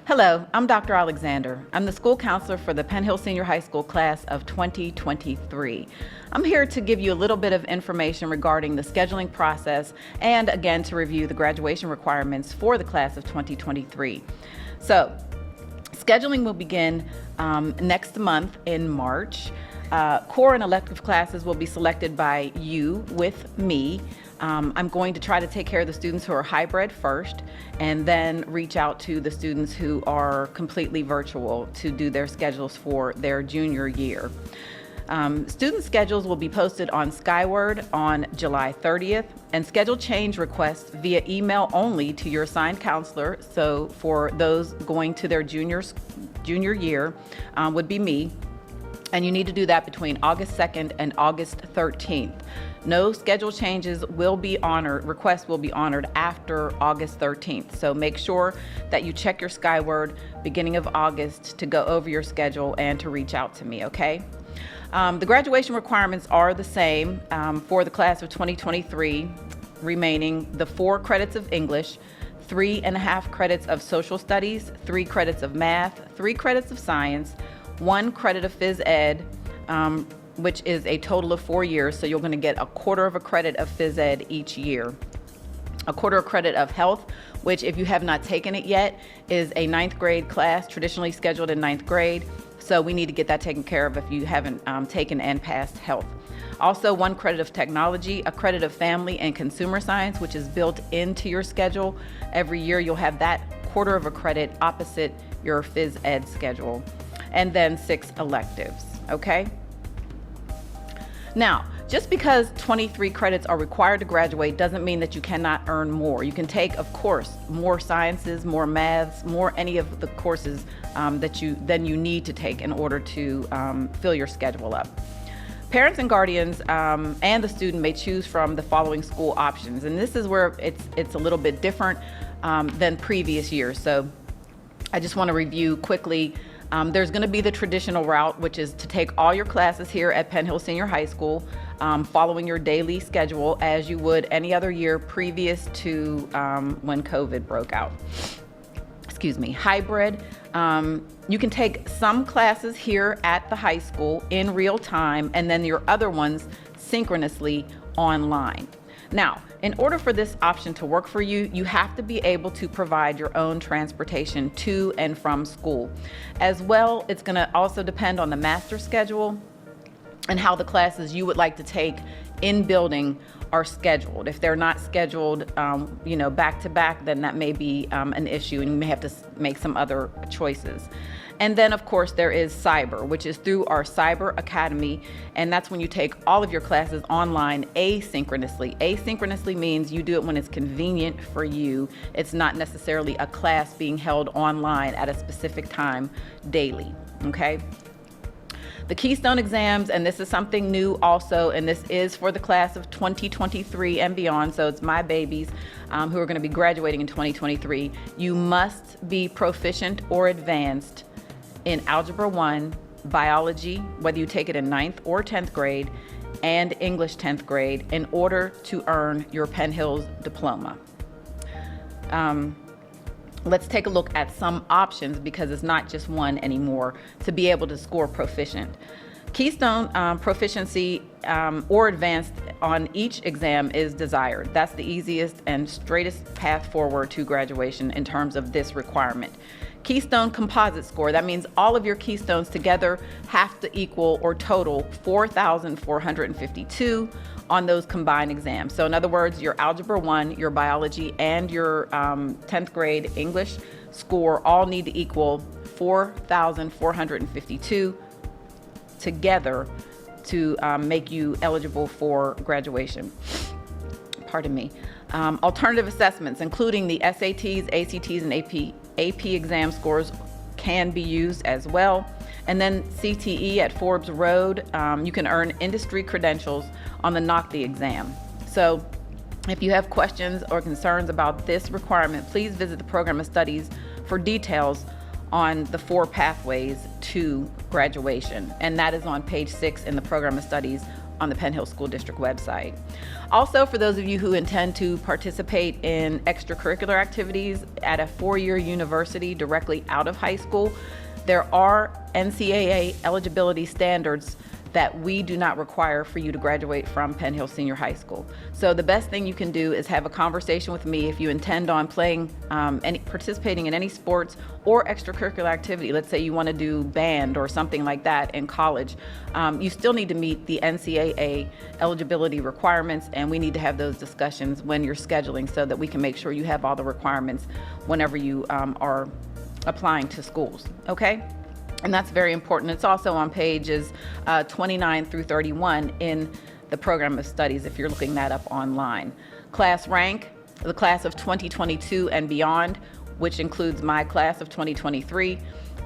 Hello, I'm Dr. Alexander. I'm the school counselor for the Penn Hill Senior High School class of 2023. I'm here to give you a little bit of information regarding the scheduling process and again to review the graduation requirements for the class of 2023. So, scheduling will begin next month in March. Core and elective classes will be selected by you with me. I'm going to try to take care of the students who are hybrid first and then reach out to the students who are completely virtual to do their schedules for their junior year. Student schedules will be posted on Skyward on July 30th, and schedule change requests via email only to your assigned counselor. So for those going to their junior year would be me. And you need to do that between August 2nd and August 13th. No schedule changes will be honored, requests will be honored after August 13th. So make sure that you check your Skyward beginning of August to go over your schedule and to reach out to me, okay? The graduation requirements are the same for the class of 2023, remaining the 4 credits of English, 3.5 credits of social studies, 3 credits of math, 3 credits of science, 1 credit of phys ed, which is a total of 4 years. So you're going to get a quarter of a credit of phys ed each year. A quarter of credit of health, which if you have not taken it yet, is a 9th grade class, traditionally scheduled in 9th grade. So we need to get that taken care of if you haven't taken and passed health. Also 1 credit of technology, a credit of family and consumer science, which is built into your schedule. Every year you'll have that quarter of a credit opposite your phys ed schedule. And then 6 electives, okay? Now, just because 23 credits are required to graduate doesn't mean that you cannot earn more. You can take, of course, more sciences, more maths, more any of the courses than you need to take in order to fill your schedule up. Parents and guardians and the student may choose from the following school options, and this is where it's a little bit different than previous years. So I just want to review quickly. There's going to be the traditional route, which is to take all your classes here at Penn Hill Senior High School, following your daily schedule as you would any other year previous to when COVID broke out. Excuse me. Hybrid, you can take some classes here at the high school in real time and then your other ones synchronously online. Now, in order for this option to work for you, you have to be able to provide your own transportation to and from school. As well, it's going to also depend on the master schedule and how the classes you would like to take in building are scheduled. If they're not scheduled, back to back, then that may be an issue and you may have to make some other choices. And then of course there is cyber, which is through our Cyber Academy, and that's when you take all of your classes online asynchronously. Asynchronously means you do it when it's convenient for you. It's not necessarily a class being held online at a specific time daily, okay? The Keystone exams, and this is something new also, and this is for the class of 2023 and beyond, so it's my babies who are going to be graduating in 2023. You must be proficient or advanced in Algebra 1, Biology, whether you take it in 9th or 10th grade, and English 10th grade in order to earn your Penn Hills diploma. Let's take a look at some options because it's not just one anymore to be able to score proficient. Keystone proficiency or advanced on each exam is desired. That's the easiest and straightest path forward to graduation in terms of this requirement. Keystone composite score, that means all of your keystones together have to equal or total 4,452 on those combined exams. So in other words, your Algebra 1, your Biology, and your 10th grade English score all need to equal 4,452 together to make you eligible for graduation. Pardon me. Alternative assessments, including the SATs, ACTs, and AP exam scores can be used as well. And then CTE at Forbes Road, you can earn industry credentials on the NOCTI exam. So if you have questions or concerns about this requirement, please visit the Program of Studies for details on the 4 pathways to graduation. And that is on page 6 in the Program of Studies on the Penn Hill School District website. Also, for those of you who intend to participate in extracurricular activities at a four-year university directly out of high school, there are NCAA eligibility standards that we do not require for you to graduate from Penn Hill Senior High School. So the best thing you can do is have a conversation with me if you intend on participating in any sports or extracurricular activity. Let's say you want to do band or something like that in college. You still need to meet the NCAA eligibility requirements, and we need to have those discussions when you're scheduling so that we can make sure you have all the requirements whenever you are applying to schools, okay? And that's very important. It's also on pages 29 through 31 in the program of studies if you're looking that up online. Class rank, the class of 2022 and beyond, which includes my class of 2023.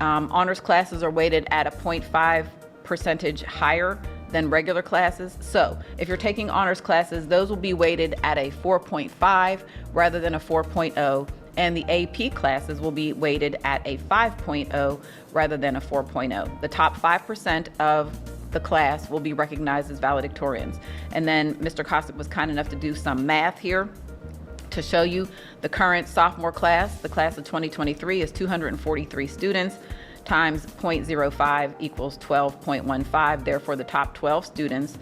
Honors classes are weighted at a 0.5 percentage higher than regular classes. So if you're taking honors classes, those will be weighted at a 4.5 rather than a 4.0. And the AP classes will be weighted at a 5.0 rather than a 4.0. The top 5% of the class will be recognized as valedictorians. And then Mr. Kosik was kind enough to do some math here to show you the current sophomore class. The class of 2023 is 243 students times 0.05 equals 12.15. Therefore, the top 12 students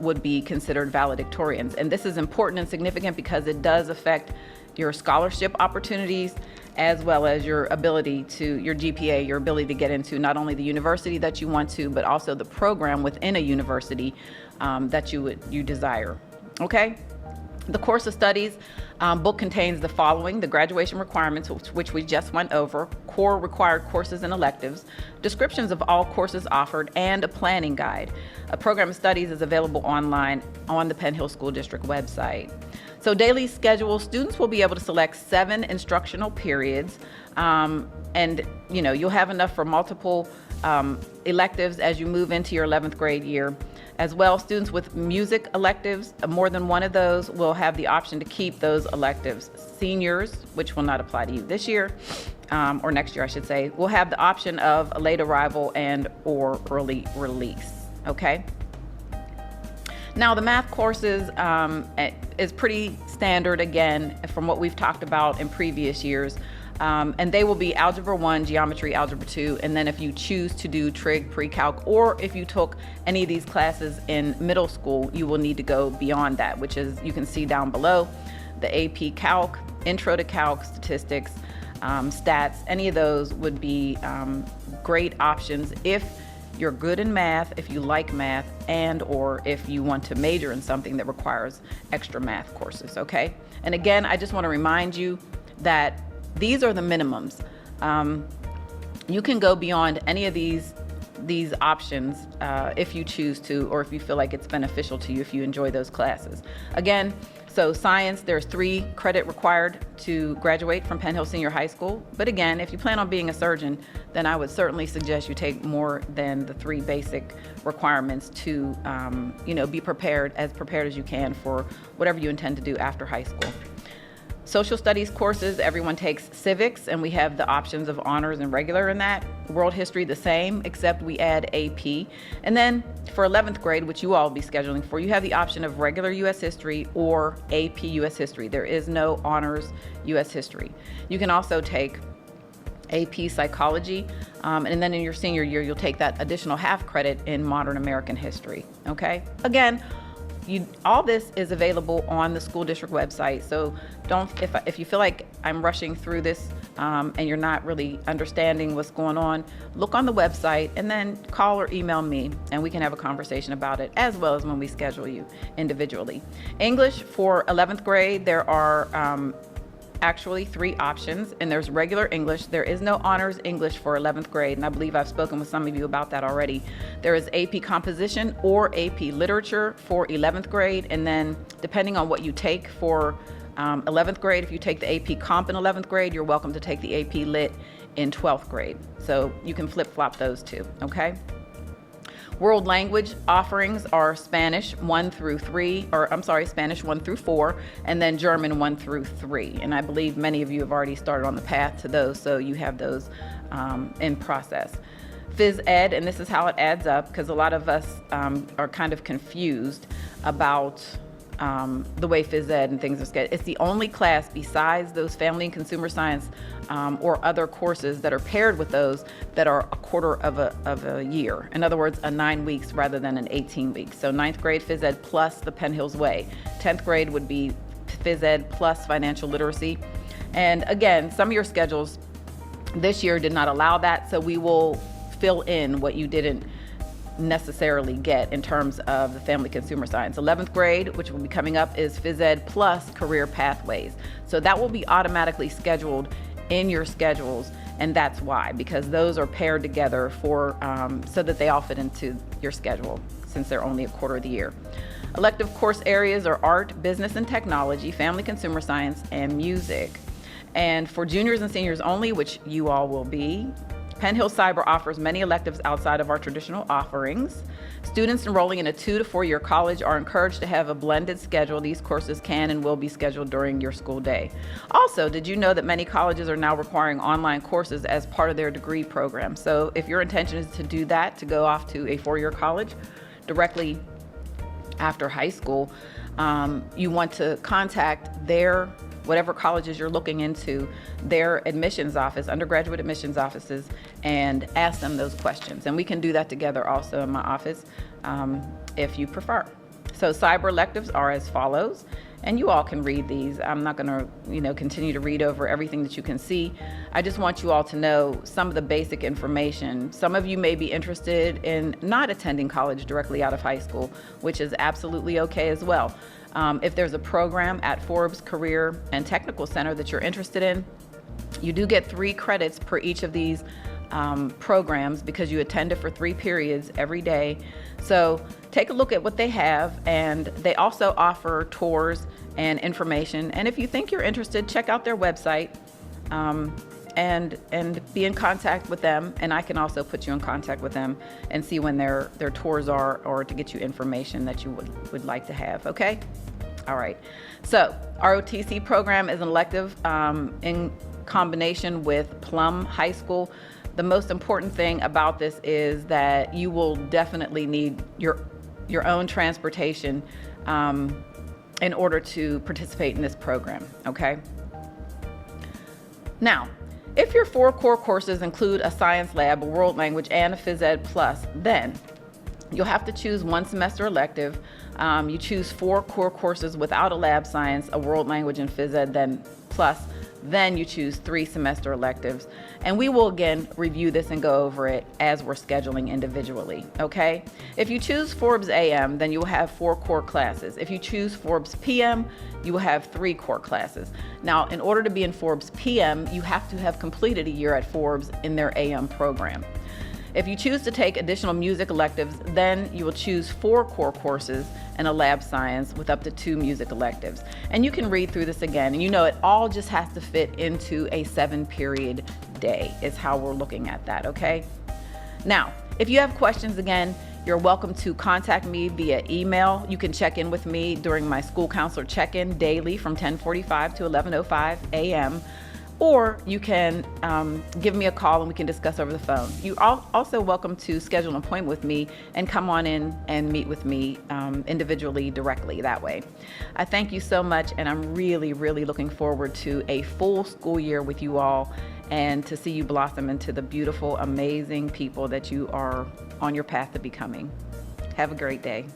would be considered valedictorians. And this is important and significant because it does affect your scholarship opportunities, as well as your ability to, your GPA, your ability to get into not only the university that you want to, but also the program within a university that you desire, okay? The course of studies book contains the following: the graduation requirements, which we just went over, core required courses and electives, descriptions of all courses offered, and a planning guide. A program of studies is available online on the Penn Hill School District website. So daily schedule, students will be able to select 7 instructional periods, and you'll have enough for multiple electives as you move into your 11th grade year. As well, students with music electives, more than one of those, will have the option to keep those electives. Seniors, which will not apply to you this year, or next year I should say, will have the option of a late arrival and or early release, okay? Now, the math courses is pretty standard, again, from what we've talked about in previous years. And they will be Algebra 1, Geometry, Algebra 2, and then if you choose to do Trig, Pre-Calc, or if you took any of these classes in middle school, you will need to go beyond that, which is, you can see down below, the AP Calc, Intro to Calc, Statistics, Stats. Any of those would be great options if you're good in math, if you like math, and or if you want to major in something that requires extra math courses, okay? And again, I just want to remind you that these are the minimums. You can go beyond any of these options if you choose to, or if you feel like it's beneficial to you if you enjoy those classes. Again, so science, there's 3 credit required to graduate from Penn Hill Senior High School. But again, if you plan on being a surgeon, then I would certainly suggest you take more than the 3 basic requirements to be prepared as you can for whatever you intend to do after high school. Social studies courses, everyone takes civics, and we have the options of honors and regular in that. World history, the same, except we add AP. And then for 11th grade, which you all will be scheduling for, you have the option of regular U.S. history or AP U.S. history. There is no honors U.S. history. You can also take AP psychology, and then in your senior year, you'll take that additional half credit in modern American history, okay? Again, all this is available on the school district website, so if you feel like I'm rushing through this and you're not really understanding what's going on, look on the website and then call or email me and we can have a conversation about it, as well as when we schedule you individually. English for 11th grade, there are actually 3 options, and there's regular English. There is no honors English for 11th grade, and I believe I've spoken with some of you about that already. There is AP Composition or AP Literature for 11th grade, and then depending on what you take for 11th grade, if you take the AP Comp in 11th grade, you're welcome to take the AP Lit in 12th grade. So you can flip-flop those two, okay? World language offerings are Spanish 1 through 4, and then German 1 through 3. And I believe many of you have already started on the path to those, so you have those in process. phys ed, and this is how it adds up, because a lot of us are kind of confused about the way phys ed and things are scheduled. It's the only class besides those family and consumer science or other courses that are paired with those that are a quarter of a year. In other words, a 9 weeks rather than an 18 weeks. So 9th grade phys ed plus the Penn Hills Way. 10th grade would be phys ed plus financial literacy. And again, some of your schedules this year did not allow that, so we will fill in what you didn't necessarily get in terms of the family consumer science. 11th grade, which will be coming up, is phys ed plus career pathways. So that will be automatically scheduled in your schedules, and that's why, because those are paired together for so that they all fit into your schedule since they're only a quarter of the year. Elective course areas are art, business and technology, family consumer science, and music. And for juniors and seniors only, which you all will be, Penn Hills Cyber offers many electives outside of our traditional offerings. Students enrolling in a 2 to 4 year college are encouraged to have a blended schedule. These courses can and will be scheduled during your school day. Also, did you know that many colleges are now requiring online courses as part of their degree program? So if your intention is to do that, to go off to a 4-year college directly after high school, you want to contact whatever colleges you're looking into, their admissions office, undergraduate admissions offices, and ask them those questions. And we can do that together also in my office if you prefer. So cyber electives are as follows, and you all can read these. I'm not gonna continue to read over everything that you can see. I just want you all to know some of the basic information. Some of you may be interested in not attending college directly out of high school, which is absolutely okay as well. If there's a program at Forbes Career and Technical Center that you're interested in, you do get 3 credits per each of these programs because you attend it for 3 periods every day. So take a look at what they have, and they also offer tours and information. And if you think you're interested, check out their website and be in contact with them. And I can also put you in contact with them and see when their tours are, or to get you information that you would like to have, okay? All right, so ROTC program is an elective in combination with Plum High School. The most important thing about this is that you will definitely need your own transportation in order to participate in this program, okay? Now, if your 4 core courses include a science lab, a world language, and a phys ed plus, then you'll have to choose 1 semester elective. You choose 4 core courses without a lab science, a world language, and phys ed then you choose 3 semester electives. And we will again review this and go over it as we're scheduling individually, okay? If you choose Forbes AM, then you will have 4 core classes. If you choose Forbes PM, you will have 3 core classes. Now, in order to be in Forbes PM, you have to have completed a year at Forbes in their AM program. If you choose to take additional music electives, then you will choose 4 core courses and a lab science with up to 2 music electives. And you can read through this again, and it all just has to fit into a 7-period day is how we're looking at that, okay? Now, if you have questions, again, you're welcome to contact me via email. You can check in with me during my school counselor check-in daily from 10:45 to 11:05 a.m. Or you can give me a call and we can discuss over the phone. You are also welcome to schedule an appointment with me and come on in and meet with me individually directly that way. I thank you so much, and I'm really, really looking forward to a full school year with you all and to see you blossom into the beautiful, amazing people that you are on your path to becoming. Have a great day.